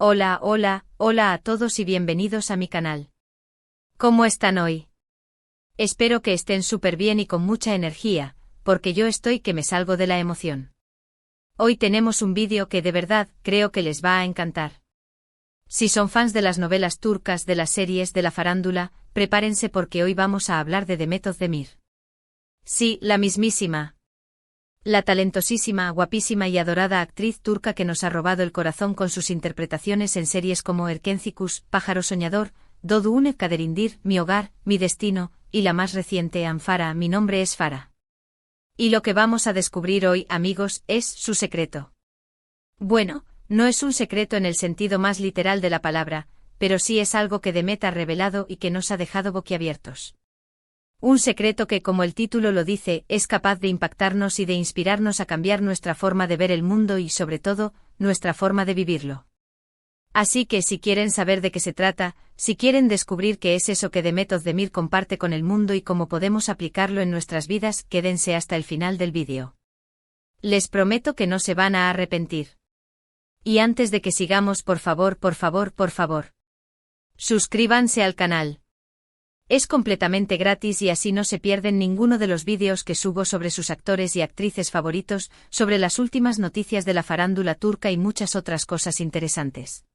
Hola, hola, hola a todos y bienvenidos a mi canal. ¿Cómo están hoy? Espero que estén súper bien y con mucha energía, porque yo estoy que me salgo de la emoción. Hoy tenemos un vídeo que de verdad creo que les va a encantar. Si son fans de las novelas turcas, de las series, de la farándula, prepárense porque hoy vamos a hablar de Demet Özdemir. Sí, la mismísima. La talentosísima, guapísima y adorada actriz turca que nos ha robado el corazón con sus interpretaciones en series como Erkencikus, Pájaro Soñador, Doğduğun Kaderindir, Mi Hogar, Mi Destino, y la más reciente Anfara, Mi Nombre es Farah. Y lo que vamos a descubrir hoy, amigos, es su secreto. Bueno, no es un secreto en el sentido más literal de la palabra, pero sí es algo que Demet ha revelado y que nos ha dejado boquiabiertos. Un secreto que, como el título lo dice, es capaz de impactarnos y de inspirarnos a cambiar nuestra forma de ver el mundo y, sobre todo, nuestra forma de vivirlo. Así que si quieren saber de qué se trata, si quieren descubrir qué es eso que Demet Özdemir comparte con el mundo y cómo podemos aplicarlo en nuestras vidas, quédense hasta el final del vídeo. Les prometo que no se van a arrepentir. Y antes de que sigamos, por favor, suscríbanse al canal. Es completamente gratis y así no se pierden ninguno de los vídeos que subo sobre sus actores y actrices favoritos, sobre las últimas noticias de la farándula turca y muchas otras cosas interesantes.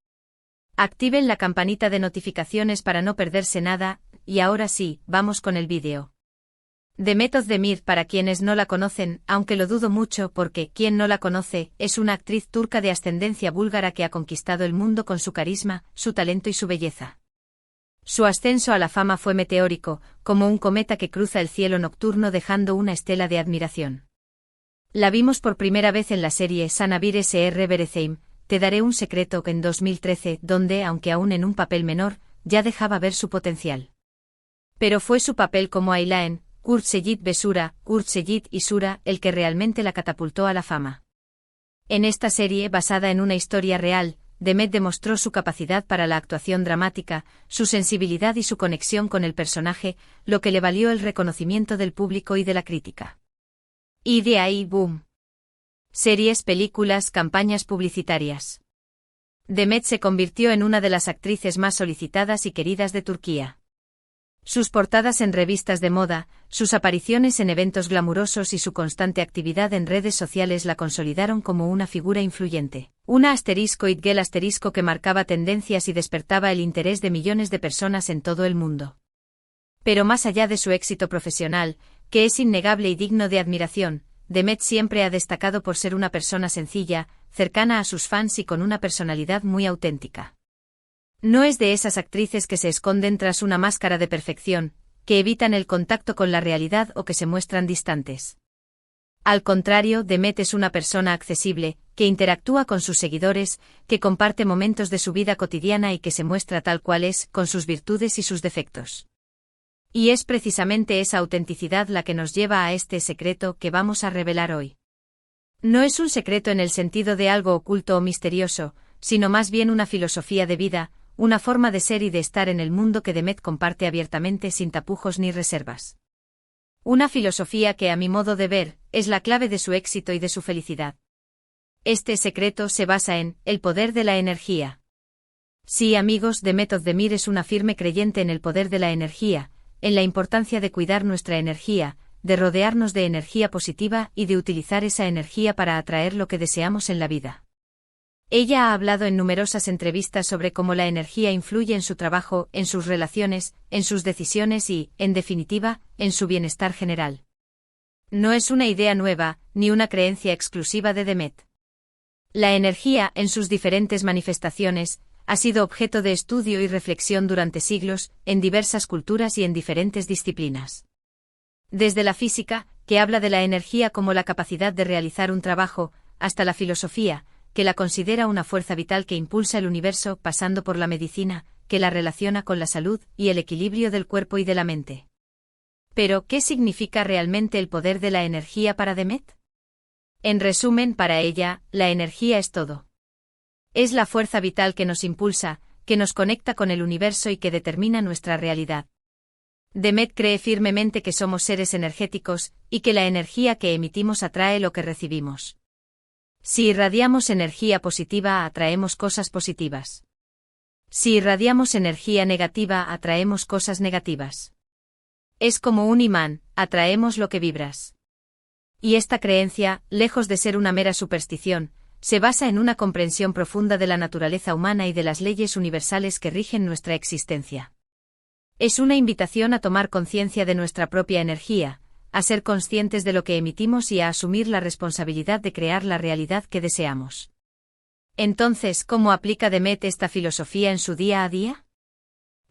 Activen la campanita de notificaciones para no perderse nada, y ahora sí, vamos con el vídeo. Demet Özdemir, para quienes no la conocen, aunque lo dudo mucho porque, quien no la conoce, es una actriz turca de ascendencia búlgara que ha conquistado el mundo con su carisma, su talento y su belleza. Su ascenso a la fama fue meteórico, como un cometa que cruza el cielo nocturno dejando una estela de admiración. La vimos por primera vez en la serie Sana Bir Sr. Vereceğim, Te daré un secreto, en 2013, donde, aunque aún en un papel menor, ya dejaba ver su potencial. Pero fue su papel como Ayla en Kurtseyit ve Sura, Kurtseyit y Sura, el que realmente la catapultó a la fama. En esta serie, basada en una historia real, Demet demostró su capacidad para la actuación dramática, su sensibilidad y su conexión con el personaje, lo que le valió el reconocimiento del público y de la crítica. Y de ahí, boom. Series, películas, campañas publicitarias. Demet se convirtió en una de las actrices más solicitadas y queridas de Turquía. Sus portadas en revistas de moda, sus apariciones en eventos glamurosos y su constante actividad en redes sociales la consolidaron como una figura influyente. Una *it girl* que marcaba tendencias y despertaba el interés de millones de personas en todo el mundo. Pero más allá de su éxito profesional, que es innegable y digno de admiración, Demet siempre ha destacado por ser una persona sencilla, cercana a sus fans y con una personalidad muy auténtica. No es de esas actrices que se esconden tras una máscara de perfección, que evitan el contacto con la realidad o que se muestran distantes. Al contrario, Demet es una persona accesible, que interactúa con sus seguidores, que comparte momentos de su vida cotidiana y que se muestra tal cual es, con sus virtudes y sus defectos. Y es precisamente esa autenticidad la que nos lleva a este secreto que vamos a revelar hoy. No es un secreto en el sentido de algo oculto o misterioso, sino más bien una filosofía de vida, una forma de ser y de estar en el mundo que Demet comparte abiertamente sin tapujos ni reservas. Una filosofía que, a mi modo de ver, es la clave de su éxito y de su felicidad. Este secreto se basa en el poder de la energía. Sí, amigos, Demet Özdemir es una firme creyente en el poder de la energía, en la importancia de cuidar nuestra energía, de rodearnos de energía positiva y de utilizar esa energía para atraer lo que deseamos en la vida. Ella ha hablado en numerosas entrevistas sobre cómo la energía influye en su trabajo, en sus relaciones, en sus decisiones y, en definitiva, en su bienestar general. No es una idea nueva, ni una creencia exclusiva de Demet. La energía, en sus diferentes manifestaciones, ha sido objeto de estudio y reflexión durante siglos, en diversas culturas y en diferentes disciplinas. Desde la física, que habla de la energía como la capacidad de realizar un trabajo, hasta la filosofía, que la considera una fuerza vital que impulsa el universo, pasando por la medicina, que la relaciona con la salud y el equilibrio del cuerpo y de la mente. Pero, ¿qué significa realmente el poder de la energía para Demet? En resumen, para ella, la energía es todo. Es la fuerza vital que nos impulsa, que nos conecta con el universo y que determina nuestra realidad. Demet cree firmemente que somos seres energéticos, y que la energía que emitimos atrae lo que recibimos. Si irradiamos energía positiva, atraemos cosas positivas. Si irradiamos energía negativa, atraemos cosas negativas. Es como un imán, atraemos lo que vibras. Y esta creencia, lejos de ser una mera superstición, se basa en una comprensión profunda de la naturaleza humana y de las leyes universales que rigen nuestra existencia. Es una invitación a tomar conciencia de nuestra propia energía, a ser conscientes de lo que emitimos y a asumir la responsabilidad de crear la realidad que deseamos. Entonces, ¿cómo aplica Demet esta filosofía en su día a día?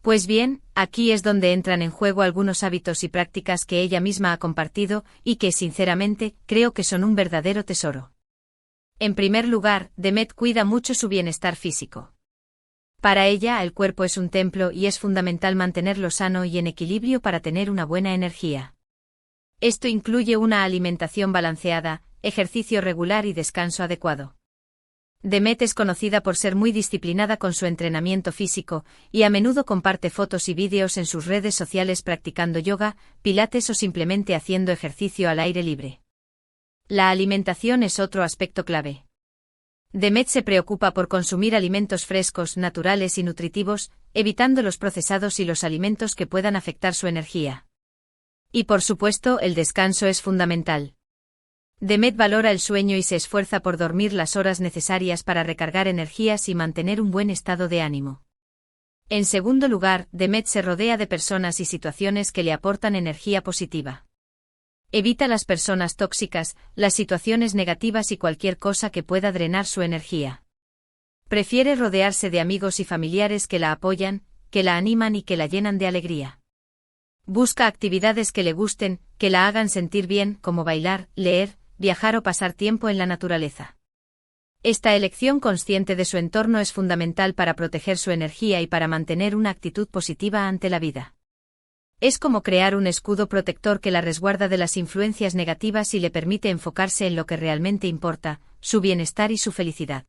Pues bien, aquí es donde entran en juego algunos hábitos y prácticas que ella misma ha compartido y que, sinceramente, creo que son un verdadero tesoro. En primer lugar, Demet cuida mucho su bienestar físico. Para ella, el cuerpo es un templo y es fundamental mantenerlo sano y en equilibrio para tener una buena energía. Esto incluye una alimentación balanceada, ejercicio regular y descanso adecuado. Demet es conocida por ser muy disciplinada con su entrenamiento físico, y a menudo comparte fotos y vídeos en sus redes sociales practicando yoga, pilates o simplemente haciendo ejercicio al aire libre. La alimentación es otro aspecto clave. Demet se preocupa por consumir alimentos frescos, naturales y nutritivos, evitando los procesados y los alimentos que puedan afectar su energía. Y por supuesto, el descanso es fundamental. Demet valora el sueño y se esfuerza por dormir las horas necesarias para recargar energías y mantener un buen estado de ánimo. En segundo lugar, Demet se rodea de personas y situaciones que le aportan energía positiva. Evita las personas tóxicas, las situaciones negativas y cualquier cosa que pueda drenar su energía. Prefiere rodearse de amigos y familiares que la apoyan, que la animan y que la llenan de alegría. Busca actividades que le gusten, que la hagan sentir bien, como bailar, leer, viajar o pasar tiempo en la naturaleza. Esta elección consciente de su entorno es fundamental para proteger su energía y para mantener una actitud positiva ante la vida. Es como crear un escudo protector que la resguarda de las influencias negativas y le permite enfocarse en lo que realmente importa, su bienestar y su felicidad.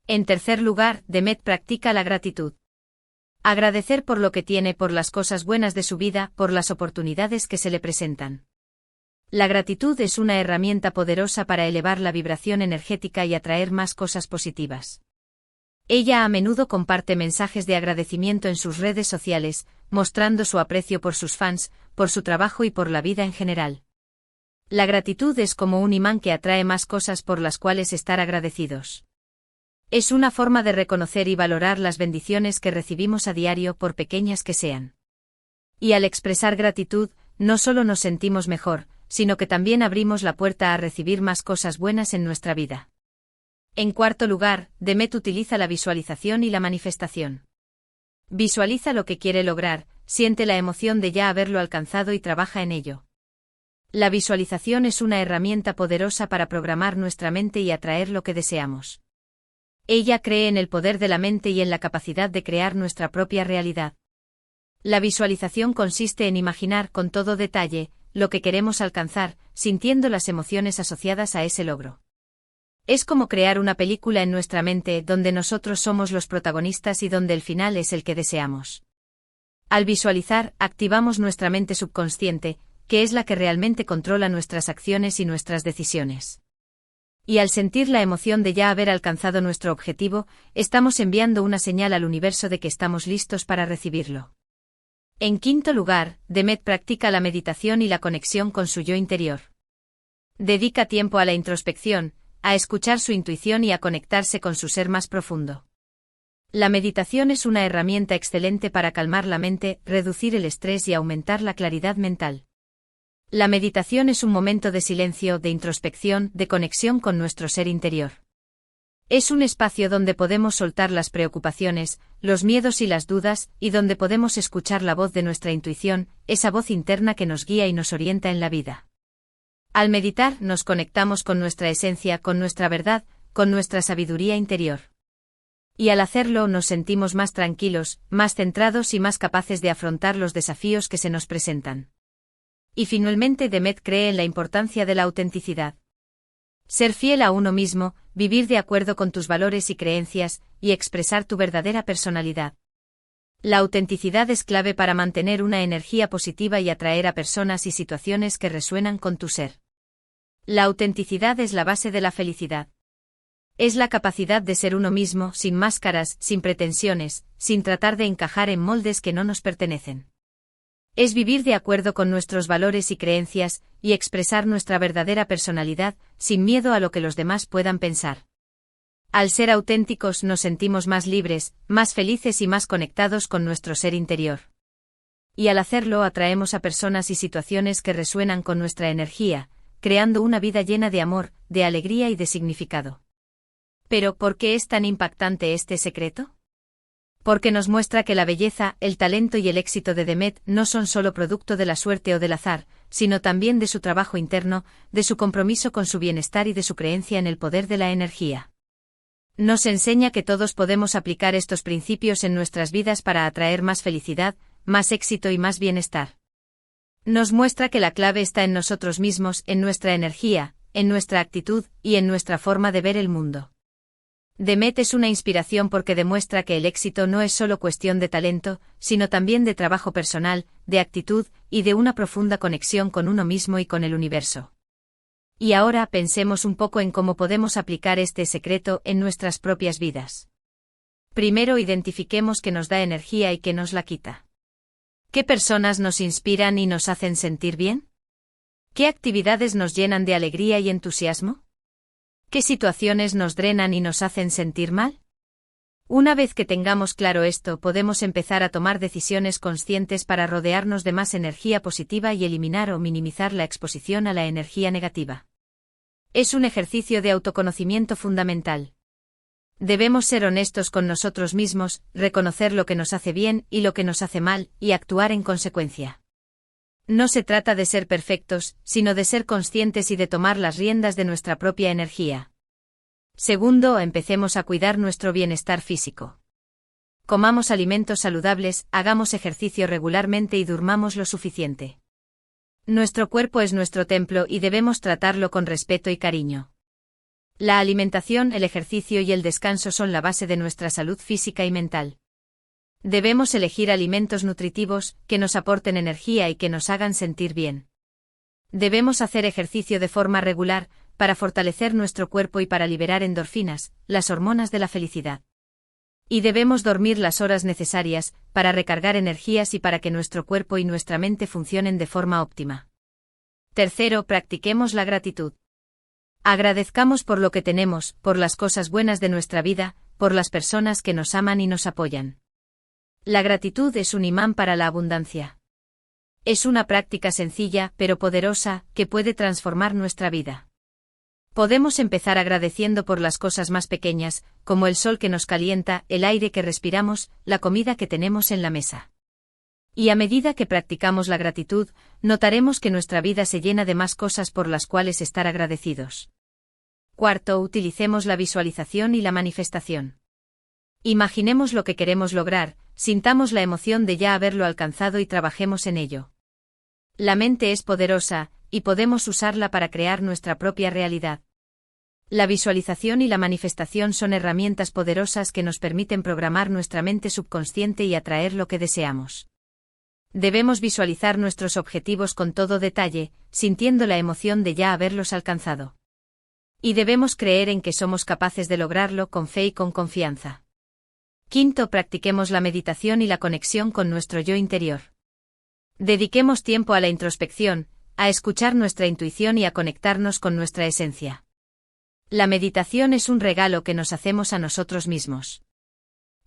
En tercer lugar, Demet practica la gratitud. Agradecer por lo que tiene, por las cosas buenas de su vida, por las oportunidades que se le presentan. La gratitud es una herramienta poderosa para elevar la vibración energética y atraer más cosas positivas. Ella a menudo comparte mensajes de agradecimiento en sus redes sociales, mostrando su aprecio por sus fans, por su trabajo y por la vida en general. La gratitud es como un imán que atrae más cosas por las cuales estar agradecidos. Es una forma de reconocer y valorar las bendiciones que recibimos a diario, por pequeñas que sean. Y al expresar gratitud, no solo nos sentimos mejor, sino que también abrimos la puerta a recibir más cosas buenas en nuestra vida. En cuarto lugar, Demet utiliza la visualización y la manifestación. Visualiza lo que quiere lograr, siente la emoción de ya haberlo alcanzado y trabaja en ello. La visualización es una herramienta poderosa para programar nuestra mente y atraer lo que deseamos. Ella cree en el poder de la mente y en la capacidad de crear nuestra propia realidad. La visualización consiste en imaginar con todo detalle lo que queremos alcanzar, sintiendo las emociones asociadas a ese logro. Es como crear una película en nuestra mente donde nosotros somos los protagonistas y donde el final es el que deseamos. Al visualizar, activamos nuestra mente subconsciente, que es la que realmente controla nuestras acciones y nuestras decisiones. Y al sentir la emoción de ya haber alcanzado nuestro objetivo, estamos enviando una señal al universo de que estamos listos para recibirlo. En quinto lugar, Demet practica la meditación y la conexión con su yo interior. Dedica tiempo a la introspección, a escuchar su intuición y a conectarse con su ser más profundo. La meditación es una herramienta excelente para calmar la mente, reducir el estrés y aumentar la claridad mental. La meditación es un momento de silencio, de introspección, de conexión con nuestro ser interior. Es un espacio donde podemos soltar las preocupaciones, los miedos y las dudas, y donde podemos escuchar la voz de nuestra intuición, esa voz interna que nos guía y nos orienta en la vida. Al meditar, nos conectamos con nuestra esencia, con nuestra verdad, con nuestra sabiduría interior. Y al hacerlo nos sentimos más tranquilos, más centrados y más capaces de afrontar los desafíos que se nos presentan. Y finalmente Demet cree en la importancia de la autenticidad. Ser fiel a uno mismo, vivir de acuerdo con tus valores y creencias, y expresar tu verdadera personalidad. La autenticidad es clave para mantener una energía positiva y atraer a personas y situaciones que resuenan con tu ser. La autenticidad es la base de la felicidad. Es la capacidad de ser uno mismo, sin máscaras, sin pretensiones, sin tratar de encajar en moldes que no nos pertenecen. Es vivir de acuerdo con nuestros valores y creencias, y expresar nuestra verdadera personalidad, sin miedo a lo que los demás puedan pensar. Al ser auténticos nos sentimos más libres, más felices y más conectados con nuestro ser interior. Y al hacerlo atraemos a personas y situaciones que resuenan con nuestra energía, creando una vida llena de amor, de alegría y de significado. Pero, ¿por qué es tan impactante este secreto? Porque nos muestra que la belleza, el talento y el éxito de Demet no son solo producto de la suerte o del azar, sino también de su trabajo interno, de su compromiso con su bienestar y de su creencia en el poder de la energía. Nos enseña que todos podemos aplicar estos principios en nuestras vidas para atraer más felicidad, más éxito y más bienestar. Nos muestra que la clave está en nosotros mismos, en nuestra energía, en nuestra actitud y en nuestra forma de ver el mundo. Demet es una inspiración porque demuestra que el éxito no es solo cuestión de talento, sino también de trabajo personal, de actitud y de una profunda conexión con uno mismo y con el universo. Y ahora pensemos un poco en cómo podemos aplicar este secreto en nuestras propias vidas. Primero identifiquemos qué nos da energía y qué nos la quita. ¿Qué personas nos inspiran y nos hacen sentir bien? ¿Qué actividades nos llenan de alegría y entusiasmo? ¿Qué situaciones nos drenan y nos hacen sentir mal? Una vez que tengamos claro esto, podemos empezar a tomar decisiones conscientes para rodearnos de más energía positiva y eliminar o minimizar la exposición a la energía negativa. Es un ejercicio de autoconocimiento fundamental. Debemos ser honestos con nosotros mismos, reconocer lo que nos hace bien y lo que nos hace mal, y actuar en consecuencia. No se trata de ser perfectos, sino de ser conscientes y de tomar las riendas de nuestra propia energía. Segundo, empecemos a cuidar nuestro bienestar físico. Comamos alimentos saludables, hagamos ejercicio regularmente y durmamos lo suficiente. Nuestro cuerpo es nuestro templo y debemos tratarlo con respeto y cariño. La alimentación, el ejercicio y el descanso son la base de nuestra salud física y mental. Debemos elegir alimentos nutritivos, que nos aporten energía y que nos hagan sentir bien. Debemos hacer ejercicio de forma regular, para fortalecer nuestro cuerpo y para liberar endorfinas, las hormonas de la felicidad. Y debemos dormir las horas necesarias, para recargar energías y para que nuestro cuerpo y nuestra mente funcionen de forma óptima. Tercero, practiquemos la gratitud. Agradezcamos por lo que tenemos, por las cosas buenas de nuestra vida, por las personas que nos aman y nos apoyan. La gratitud es un imán para la abundancia. Es una práctica sencilla, pero poderosa, que puede transformar nuestra vida. Podemos empezar agradeciendo por las cosas más pequeñas, como el sol que nos calienta, el aire que respiramos, la comida que tenemos en la mesa. Y a medida que practicamos la gratitud, notaremos que nuestra vida se llena de más cosas por las cuales estar agradecidos. Cuarto, utilicemos la visualización y la manifestación. Imaginemos lo que queremos lograr, sintamos la emoción de ya haberlo alcanzado y trabajemos en ello. La mente es poderosa, y podemos usarla para crear nuestra propia realidad. La visualización y la manifestación son herramientas poderosas que nos permiten programar nuestra mente subconsciente y atraer lo que deseamos. Debemos visualizar nuestros objetivos con todo detalle, sintiendo la emoción de ya haberlos alcanzado. Y debemos creer en que somos capaces de lograrlo con fe y con confianza. Quinto, practiquemos la meditación y la conexión con nuestro yo interior. Dediquemos tiempo a la introspección, a escuchar nuestra intuición y a conectarnos con nuestra esencia. La meditación es un regalo que nos hacemos a nosotros mismos.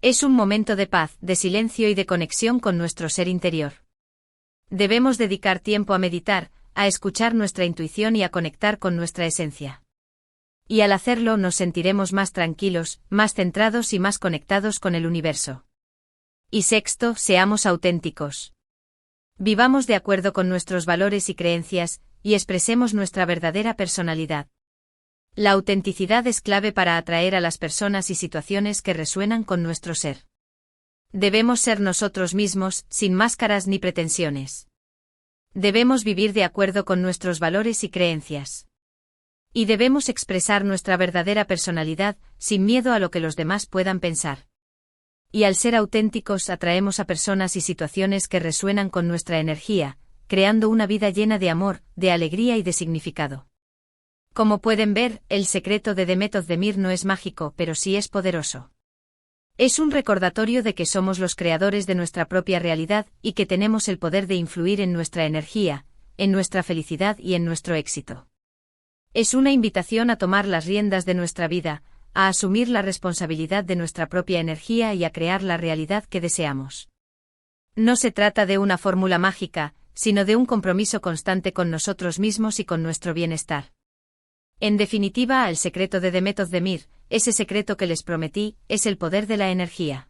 Es un momento de paz, de silencio y de conexión con nuestro ser interior. Debemos dedicar tiempo a meditar, a escuchar nuestra intuición y a conectar con nuestra esencia. Y al hacerlo nos sentiremos más tranquilos, más centrados y más conectados con el universo. Y sexto, seamos auténticos. Vivamos de acuerdo con nuestros valores y creencias, y expresemos nuestra verdadera personalidad. La autenticidad es clave para atraer a las personas y situaciones que resuenan con nuestro ser. Debemos ser nosotros mismos, sin máscaras ni pretensiones. Debemos vivir de acuerdo con nuestros valores y creencias. Y debemos expresar nuestra verdadera personalidad, sin miedo a lo que los demás puedan pensar. Y al ser auténticos atraemos a personas y situaciones que resuenan con nuestra energía, creando una vida llena de amor, de alegría y de significado. Como pueden ver, el secreto de Demet Özdemir no es mágico, pero sí es poderoso. Es un recordatorio de que somos los creadores de nuestra propia realidad y que tenemos el poder de influir en nuestra energía, en nuestra felicidad y en nuestro éxito. Es una invitación a tomar las riendas de nuestra vida, a asumir la responsabilidad de nuestra propia energía y a crear la realidad que deseamos. No se trata de una fórmula mágica, sino de un compromiso constante con nosotros mismos y con nuestro bienestar. En definitiva, el secreto de Demet Özdemir, ese secreto que les prometí, es el poder de la energía.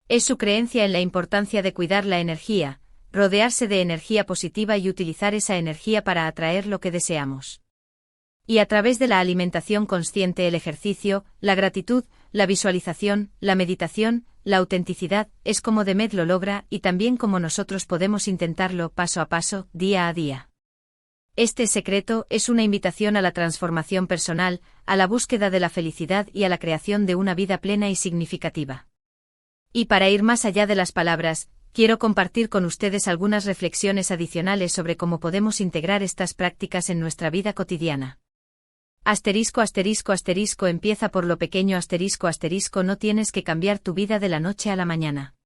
Es su creencia en la importancia de cuidar la energía, rodearse de energía positiva y utilizar esa energía para atraer lo que deseamos. Y a través de la alimentación consciente, el ejercicio, la gratitud, la visualización, la meditación, la autenticidad, es como Demet lo logra y también como nosotros podemos intentarlo paso a paso, día a día. Este secreto es una invitación a la transformación personal, a la búsqueda de la felicidad y a la creación de una vida plena y significativa. Y para ir más allá de las palabras, quiero compartir con ustedes algunas reflexiones adicionales sobre cómo podemos integrar estas prácticas en nuestra vida cotidiana. Asterisco, asterisco, asterisco, empieza por lo pequeño, asterisco, asterisco, no tienes que cambiar tu vida de la noche a la mañana.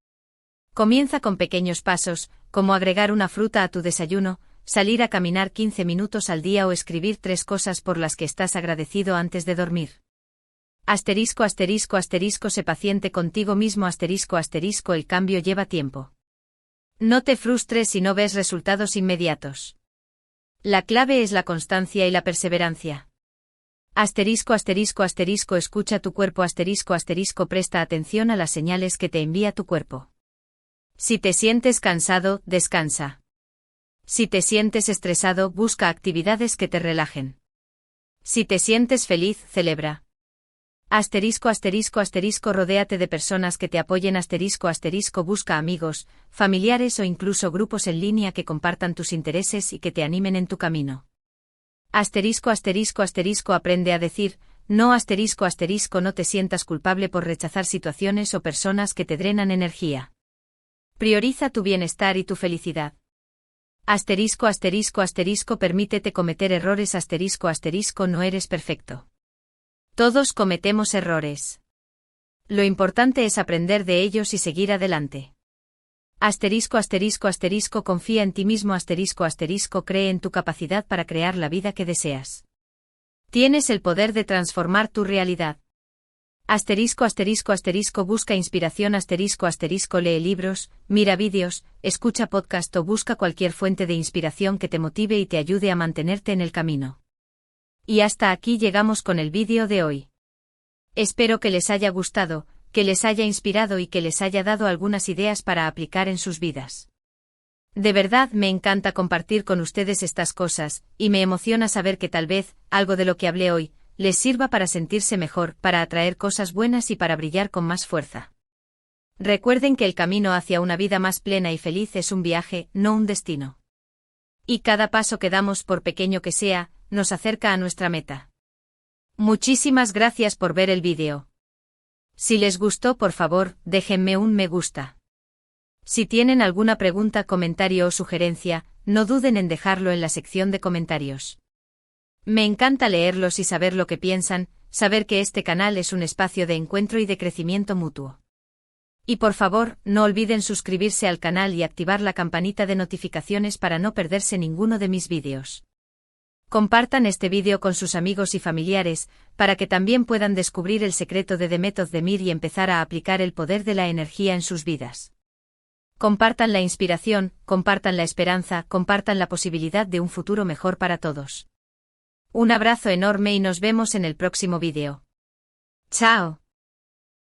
Comienza con pequeños pasos, como agregar una fruta a tu desayuno, salir a caminar 15 minutos al día o escribir 3 cosas por las que estás agradecido antes de dormir. Asterisco, asterisco, asterisco, sé paciente contigo mismo, asterisco, asterisco, el cambio lleva tiempo. No te frustres si no ves resultados inmediatos. La clave es la constancia y la perseverancia. Asterisco, asterisco, asterisco, escucha tu cuerpo, asterisco, asterisco, presta atención a las señales que te envía tu cuerpo. Si te sientes cansado, descansa. Si te sientes estresado, busca actividades que te relajen. Si te sientes feliz, celebra. Asterisco, asterisco, asterisco, rodéate de personas que te apoyen, asterisco, asterisco, busca amigos, familiares o incluso grupos en línea que compartan tus intereses y que te animen en tu camino. Asterisco, asterisco, asterisco, aprende a decir, no, asterisco, asterisco, no te sientas culpable por rechazar situaciones o personas que te drenan energía. Prioriza tu bienestar y tu felicidad. Asterisco, asterisco, asterisco, permítete cometer errores, asterisco, asterisco, no eres perfecto. Todos cometemos errores. Lo importante es aprender de ellos y seguir adelante. Asterisco, asterisco, asterisco, confía en ti mismo, asterisco, asterisco, cree en tu capacidad para crear la vida que deseas. Tienes el poder de transformar tu realidad. Asterisco, asterisco, asterisco, busca inspiración, asterisco, asterisco, lee libros, mira vídeos, escucha podcast o busca cualquier fuente de inspiración que te motive y te ayude a mantenerte en el camino. Y hasta aquí llegamos con el vídeo de hoy. Espero que les haya gustado, que les haya inspirado y que les haya dado algunas ideas para aplicar en sus vidas. De verdad me encanta compartir con ustedes estas cosas, y me emociona saber que tal vez, algo de lo que hablé hoy, les sirva para sentirse mejor, para atraer cosas buenas y para brillar con más fuerza. Recuerden que el camino hacia una vida más plena y feliz es un viaje, no un destino. Y cada paso que damos, por pequeño que sea, nos acerca a nuestra meta. Muchísimas gracias por ver el vídeo. Si les gustó, por favor, déjenme un me gusta. Si tienen alguna pregunta, comentario o sugerencia, no duden en dejarlo en la sección de comentarios. Me encanta leerlos y saber lo que piensan, saber que este canal es un espacio de encuentro y de crecimiento mutuo. Y por favor, no olviden suscribirse al canal y activar la campanita de notificaciones para no perderse ninguno de mis vídeos. Compartan este vídeo con sus amigos y familiares, para que también puedan descubrir el secreto de Demet Özdemir y empezar a aplicar el poder de la energía en sus vidas. Compartan la inspiración, compartan la esperanza, compartan la posibilidad de un futuro mejor para todos. Un abrazo enorme y nos vemos en el próximo vídeo. ¡Chao!